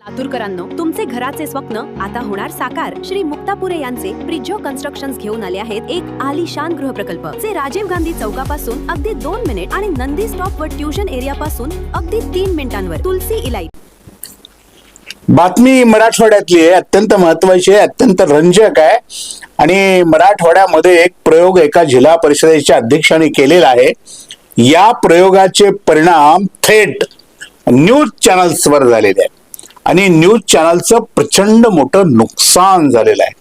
लातूरकरांनो, तुमचे घराचे स्वप्न आता होणार साकार. श्री मुक्तापुरे यांचे प्रिजो कन्स्ट्रक्शन्स घेऊन आले आहेत एक आलिशान गृहप्रकल्प जे राजीव गांधी चौकापासून अगदी 2 मिनिट आणि नंदी स्टॉप व ट्युशन एरिया पासून अगदी 3 मिनिटांवर. तुलसी इलाइट बातमी मराठवाड्यातली आहे, अत्यंत महत्वाची आहे, अत्यंत रंजक आहे. आणि मराठवाड्यामध्ये एक प्रयोग एका जिल्हा परिषदेच्या अध्यक्षांनी केलेला आहे. या प्रयोगाचे परिणाम थेट न्यूज चॅनल्सवर झालेले आहेत आणि न्यूज चॅनलचं प्रचंड मोठं नुकसान झालेलं आहे.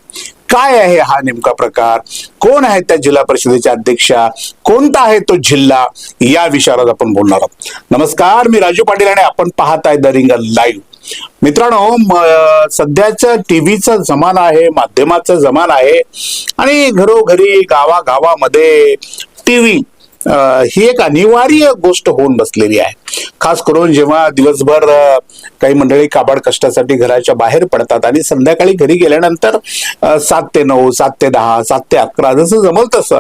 काय आहे हा नेमका प्रकार, कोण आहे त्या जिल्हा परिषदेच्या अध्यक्षा, कोणता आहे तो जिल्हा, या विषयावर आपण बोलणार आहोत. नमस्कार, मी राजू पाटील आणि आपण पाहताय द रिंग लाईव्ह. मित्रांनो, सध्याचा टीव्हीचा जमाना आहे, माध्यमाचा जमाना आहे आणि घरोघरी गावागावामध्ये टीव्ही ही एक अनिवार्य गोष्ट होऊन बसलेली आहे. खास करून जेव्हा दिवसभर काही मंडळी काबाड कष्टासाठी घराच्या बाहेर पडतात आणि संध्याकाळी घरी गेल्यानंतर 7 ते 9, 7 ते 10, 7 ते 11 जसं जमल तसं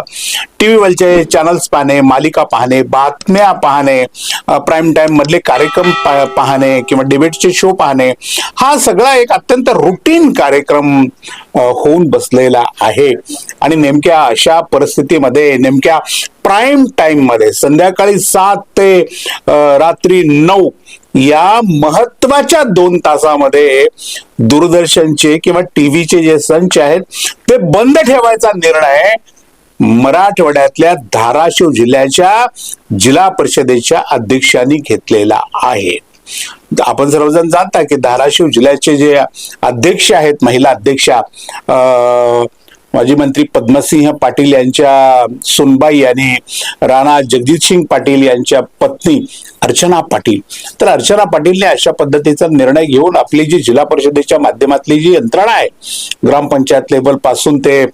टीव्हीवरचे चॅनल्स पाहणे, मालिका पाहणे, बातम्या पाहणे, प्राईम टाइम मधले कार्यक्रम पाहणे किंवा डिबेटचे शो पाहणे, हा सगळा एक अत्यंत रुटीन कार्यक्रम होऊन बसलेला आहे. आणि नेमक्या अशा परिस्थितीमध्ये नेमक्या प्राईम टाइम मध्ये संध्याकाळी 7 ते रात्री 9 या महत्वाच्या 2 तासामध्ये दूरदर्शनचे किंवा टीव्हीचे जे संच आहेत ते बंद ठेवायचा निर्णय मराठवाड्यातल्या धाराशिव जिल्ह्याच्या जिल्हा परिषदेच्या अध्यक्षांनी घेतलेला आहे. आपण सर्वजण जाणता की धाराशिव जिल्ह्याचे जे अध्यक्ष आहेत, महिला अध्यक्षा माजी मंत्री पद्मसिंह पाटील यांच्या सुनबाई आणि राणा जगजितसिंग पाटील यांच्या पत्नी अर्चना पाटील. तर अर्चना पाटीलने अशा पद्धतीचा निर्णय घेऊन आपली जी जिल्हा परिषदेच्या माध्यमातली जी यंत्रणा आहे, ग्रामपंचायत लेवल पासून ते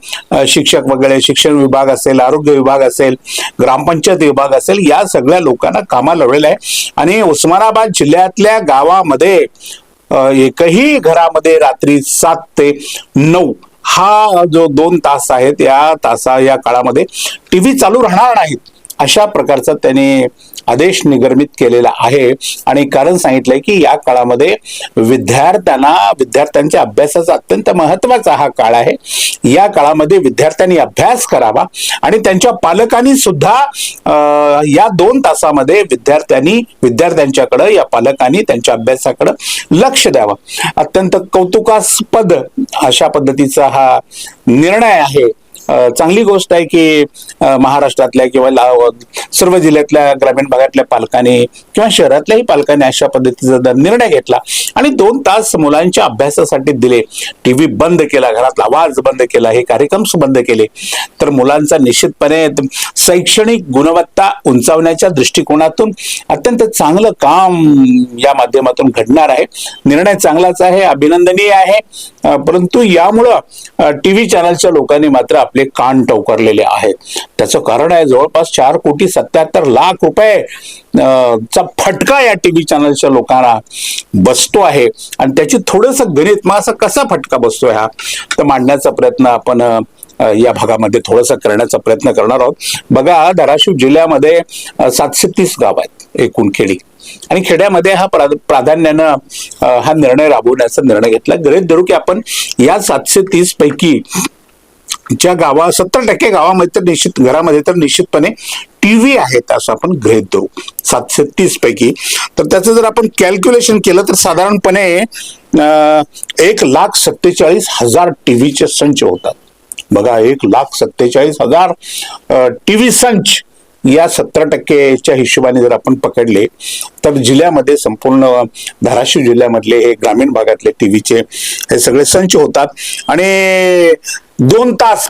शिक्षक वगैरे, शिक्षण विभाग असेल, आरोग्य विभाग असेल, ग्रामपंचायत विभाग असेल, या सगळ्या लोकांना कामाला लावलेलं आहे. आणि उस्मानाबाद जिल्ह्यातल्या गावामध्ये एकही घरामध्ये रात्री 7 ते 9 हा जो 2 तास आहेत, या काळामध्ये टीव्ही चालू राहणार नाहीत, अशा प्रकारचा त्याने आदेश निर्गमित केलेला आहे. आणि कारण सांगितलंय की या काळामध्ये विद्यार्थ्यांच्या अभ्यासाचा अत्यंत महत्वाचा हा काळ आहे. या काळामध्ये विद्यार्थ्यांनी अभ्यास करावा आणि त्यांच्या पालकांनी सुद्धा या 2 तासामध्ये विद्यार्थ्यांच्याकडे, या पालकांनी त्यांच्या अभ्यासाकडे लक्ष द्यावं. अत्यंत कौतुकास्पद अशा पद्धतीचा हा निर्णय आहे. चांगली गोष्ट आहे की महाराष्ट्रातल्या किंवा सर्व जिल्ह्यातल्या ग्रामीण भागातल्या पालकांनी किंवा शहरातल्याही पालकांनी अशा पद्धतीचा निर्णय घेतला आणि 2 तास मुलांच्या अभ्यासासाठी दिले. टीव्ही बंद केला, घरातला आवाज बंद केला, हे कार्यक्रम बंद केले. तर मुलांचा निश्चितपणे शैक्षणिक गुणवत्ता उंचावण्याच्या दृष्टिकोनातून अत्यंत चांगलं काम या माध्यमातून घडणार आहे. निर्णय चांगलाच आहे, अभिनंदनीय आहे. परंतु यामुळं टीव्ही चॅनलच्या लोकांनी मात्र आपले कान टवकारलेले आहेत. त्याचं कारण आहे जवळपास 4,77,00,000 रुपये चा फटका या टीव्ही चॅनलच्या लोकांना बसतो आहे. आणि त्याची थोडंसं गणित, मग असा कसा फटका बसतोय हा, तर मांडण्याचा प्रयत्न आपण या भागामध्ये थोडासा करण्याचा प्रयत्न करणार आहोत. बघा, धाराशिव जिल्ह्यामध्ये 730 गाव आहेत एकूण खेडी, आणि खेड्यामध्ये हा प्राधान्यानं हा निर्णय राबवण्याचा निर्णय घेतला. गृहीत धरू की आपण या 730 पैकी ज्या 70% गावामध्ये तर घरामध्ये तर निश्चितपणे टीव्ही आहेत असं आपण गृहीत धरू 730 पैकी. तर त्याचं जर आपण कॅल्क्युलेशन केलं तर साधारणपणे 1,47,000 टीव्हीचे संच होतात. बघा, 1,47,000 टीव्ही संच या 70%च्या हिशोबाने जर आपण पकडले तर जिल्ह्यामध्ये, संपूर्ण धाराशिव जिल्ह्यामधले हे ग्रामीण भागातले टीव्हीचे हे सगळे संच होतात. आणि 2 तास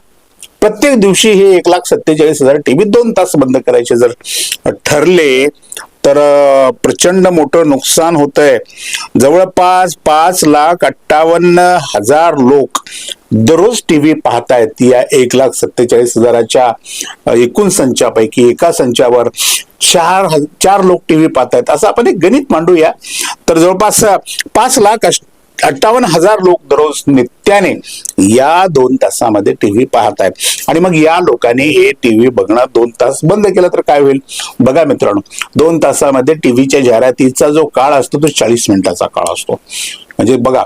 प्रत्येक दिवशी हे 1,47,000 टीव्ही 2 तास बंद करायचे जर ठरले तर प्रचंड मोठं नुकसान होतंय. जवळपास 5,58,000 लोक दररोज टीव्ही पाहतायत. या 1,47,000च्या एकूण संचापैकी एका संचावर 4 लोक टीव्ही पाहतायत, असं आपण एक गणित मांडूया. तर जवळपास 58,000 लोक दररोज नित्याने या 2 तासामध्ये टीव्ही पाहत आहेत. आणि मग या लोकांनी हे टीव्ही बघणं 2 तास बंद केलं तर काय होईल? बघा मित्रांनो, 2 तासामध्ये टीव्हीच्या जाहिरातीचा जो काळ असतो तो 40 मिनिटाचा काळ असतो. म्हणजे बघा,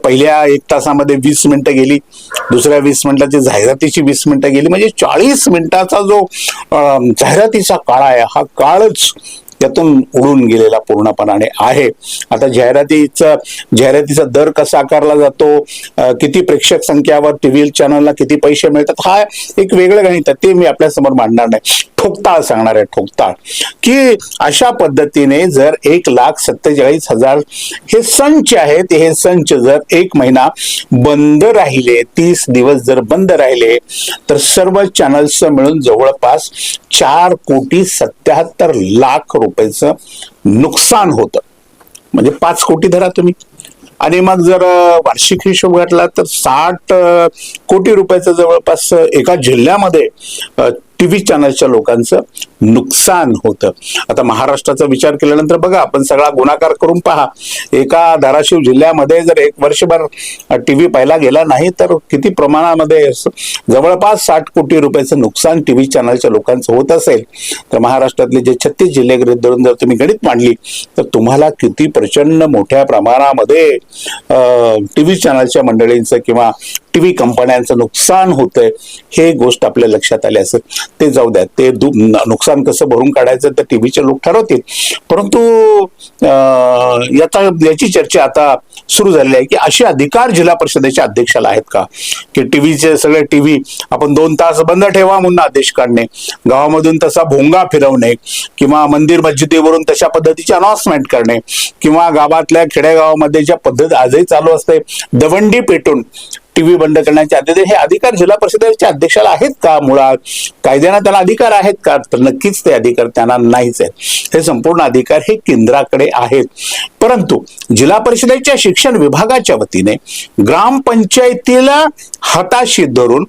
पहिल्या 1 तासामध्ये 20 मिनिटं गेली, दुसऱ्या 20 मिनिटाची जाहिरातीची 20 मिनिटं गेली, म्हणजे 40 मिनिटाचा जो जाहिरातीचा काळ आहे हा काळच त्यातून उडून गेलेला पूर्णपणाने आहे. आता जाहिरातीचा दर कसा आकारला जातो, किती प्रेक्षक संख्यावर टीव्ही चॅनलला किती पैसे मिळतात, हा एक वेगळं गणित आहे, ते मी आपल्या समोर मांडणार नाही. ठोकताळ सांगणार आहे, ठोकताळ, की अशा पद्धतीने जर 1,47,000 हे संच आहेत, हे संच जर 1 महिना बंद राहिले, 30 दिवस जर बंद राहिले, तर सर्व चॅनल्स मिळून जवळपास 4,77,00,000 रुपयाचं नुकसान होतं. म्हणजे 5 कोटी धरा तुम्ही. आणि मग जर वार्षिक हिशोब घातला तर 60 कोटी रुपयाचं जवळपास एका जिल्ह्यामध्ये टीव्ही चॅनलच्या लोकांचं नुकसान होतं. आता महाराष्ट्राचा विचार केल्यानंतर बघा, आपण सगळा गुणाकार करून पहा. एका धाराशिव जिल्ह्यामध्ये जर 1 वर्षभर टीव्ही पाहिला गेला नाही तर किती प्रमाणामध्ये जवळपास 60 कोटी रुपयाचं नुकसान टीव्ही चॅनलच्या लोकांचं होत असेल, तर महाराष्ट्रातले जे 36 जिल्हे गृहीत धरून जर तुम्ही गणित मांडली तर तुम्हाला किती प्रचंड मोठ्या प्रमाणामध्ये टीव्ही चॅनलच्या मंडळींचं किंवा टीव्ही कंपन्यांचं नुकसान होतंय हे गोष्ट आपल्या लक्षात आली असेल. ते जाऊ द्या, ते नुकसान कसं भरून काढायचं तर टीव्हीचे लोक ठरवतील. परंतु याची चर्चा आता सुरू झालेली आहे की असे अधिकार जिल्हा परिषदेच्या अध्यक्षाला आहेत का, की टीव्हीचे सगळे टीव्ही आपण 2 तास बंद ठेवा म्हणून आदेश काढणे, गावामधून तसा भोंगा फिरवणे, किंवा मंदिर मस्जिदीवरून तशा पद्धतीची अनाउन्समेंट करणे, किंवा गावातल्या खेडेगावामध्ये ज्या पद्धत आजही चालू असते दवंडी पेटून टीव्ही बंद करण्याचे आदेश, हे अधिकार जिल्हा परिषदेच्या अध्यक्षाला आहेत का? मुळात कायद्याने त्याला अधिकार आहेत का? तर नक्कीच ते अधिकार त्यांना नाहीच आहेत. हे संपूर्ण अधिकार हे केंद्राकडे आहेत. परंतु जिल्हा परिषदेच्या शिक्षण विभागाच्या वतीने ग्रामपंचायतीला हाताशी धरून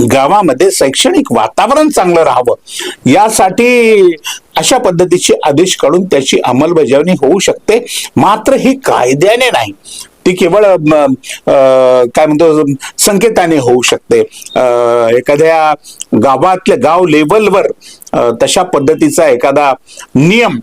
गावामध्ये शैक्षणिक वातावरण चांगलं राहावं यासाठी अशा पद्धतीचे आदेश काढून त्याची अंमलबजावणी होऊ शकते. मात्र ही कायद्याने नाही, ती केवळ काय म्हणतो संकेताने होऊ शकते. एखाद्या गाव लेवलवर तशा पद्धतीचा एखादा नियम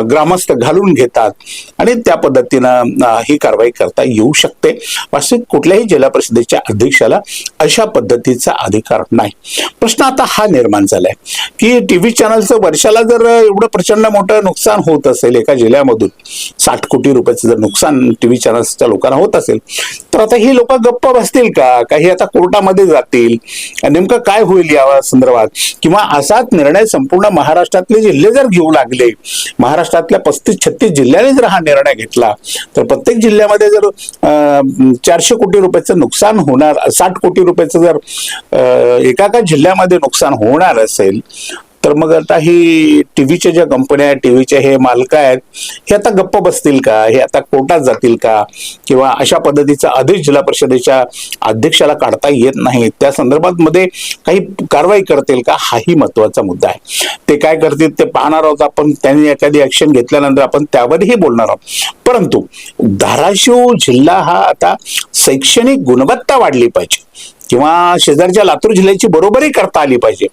ग्रामस्थ घालून घेतात आणि त्या पद्धतीनं ही कारवाई करता येऊ शकते. असे कुठल्याही जिल्हा परिषदेच्या अध्यक्षाला अशा पद्धतीचा अधिकार नाही. प्रश्न आता हा निर्माण झालाय की टीव्ही चॅनलचं वर्षाला जर एवढं प्रचंड मोठं नुकसान होत असेल एका जिल्ह्यामधून, 60 कोटी रुपयाचं जर नुकसान टीव्ही चॅनल्सच्या लोकांना होत असेल, तर आता ही लोक गप्प बसतील का? काही आता कोर्टामध्ये जातील? नेमकं काय होईल या संदर्भात? किंवा असाच निर्णय संपूर्ण महाराष्ट्रातले जिल्हे जर घेऊ लागले, महाराष्ट्रातल्या 35-36 जिल्ह्यांनी जर हा निर्णय घेतला, तर प्रत्येक जिल्ह्यामध्ये जर 400 कोटी रुपयाचं नुकसान होणार, 60 कोटी रुपयाचं जर एका जिल्ह्यामध्ये नुकसान होणार असेल, तर मग आता ही टीव्हीच्या ज्या कंपन्या आहेत, टीव्हीचे हे मालक आहेत, हे आता गप्प बसतील का? हे आता कोर्टात जातील का? किंवा अशा पद्धतीचा आदेश जिल्हा परिषदेच्या अध्यक्षाला काढता येत नाही, त्या संदर्भात मध्ये काही कारवाई करतील का? हाही महत्वाचा मुद्दा आहे. ते काय करतील ते पाहणार आहोत आपण. त्यांनी एखादी ऍक्शन घेतल्यानंतर आपण त्यावरही बोलणार आहोत. परंतु धाराशिव जिल्हा हा आता शैक्षणिक गुणवत्ता वाढली पाहिजे किंवा शेजारच्या लातूर जिल्ह्याची बरोबरी करता आली पाहिजे,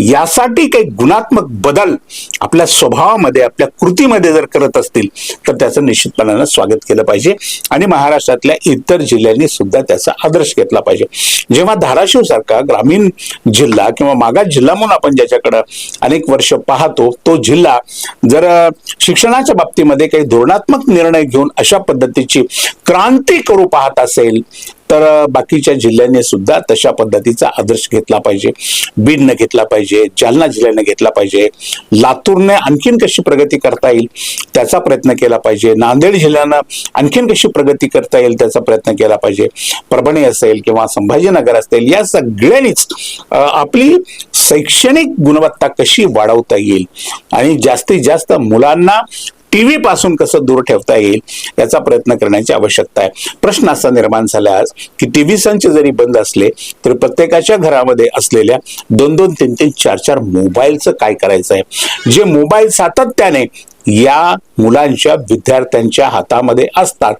यासाठी काही गुणात्मक बदल आपल्या स्वभावामध्ये, आपल्या कृतीमध्ये जर करत असतील तर त्याचं निश्चितपणानं स्वागत केलं पाहिजे आणि महाराष्ट्रातल्या इतर जिल्ह्यांनी सुद्धा त्याचा आदर्श घेतला पाहिजे. जेव्हा धाराशिव सारखा ग्रामीण जिल्हा किंवा मागास जिल्हा म्हणून आपण ज्याच्याकडे अनेक वर्ष पाहतो, तो जिल्हा जर शिक्षणाच्या बाबतीमध्ये काही धोरणात्मक निर्णय घेऊन अशा पद्धतीची क्रांती करू पाहत असेल, तर बाकीच्या जिल्ह्यांनी सुद्धा तशा पद्धतीचा आदर्श घेतला पाहिजे. बीडने घेतला पाहिजे, जालना जिल्ह्याने घेतला पाहिजे, लातूरने आणखीन कशी प्रगती करता येईल त्याचा प्रयत्न केला पाहिजे, नांदेड जिल्ह्यानं आणखीन कशी प्रगती करता येईल त्याचा प्रयत्न केला पाहिजे, परभणी असेल किंवा संभाजीनगर असेल, या सगळ्यांनीच आपली शैक्षणिक गुणवत्ता कशी वाढवता येईल आणि जास्तीत जास्त मुलांना टीव्ही पासून कसं दूर ठेवता येईल याचा प्रयत्न करण्याची आवश्यकता आहे. प्रश्न असा निर्माण झाला आज की टीव्ही संच जरी बंद असले तरी प्रत्येकाच्या घरामध्ये असलेल्या 2-2, 3-3, 4-4 मोबाईलचं काय करायचं आहे? जे मोबाईल सातत्याने या मुलांच्या विद्यार्थ्यांच्या हातामध्ये असतात.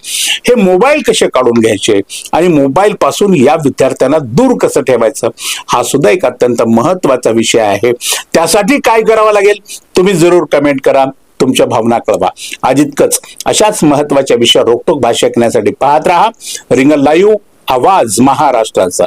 हे मोबाईल कसे काढून घ्यायचे आणि मोबाईल पासून या विद्यार्थ्यांना दूर कसं ठेवायचं, हा सुद्धा एक अत्यंत महत्वाचा विषय आहे. त्यासाठी काय करावं लागेल तुम्ही जरूर कमेंट करा, तुमच्या भावना कळवा. आज इतकंच. अशाच महत्वाच्या विषयावर रोखोक भाष्य ऐकण्यासाठी पाहत राहा रिंगण लाईव्ह, आवाज महाराष्ट्राचा.